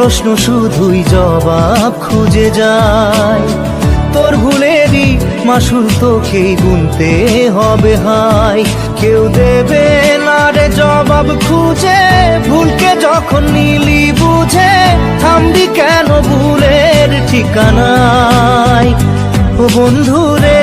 প্রশ্ন শুধুই জবাব খুঁজে যায়। তোর ভুলেরই মাসুল তোকেই গুনতে হবে হাই। কেউ দেবে না রে জবাব খুঁজে, ভুলকে যখন নিলি বুঝে থামবি কেন ভুলের ঠিকানায়। ও বন্ধু রে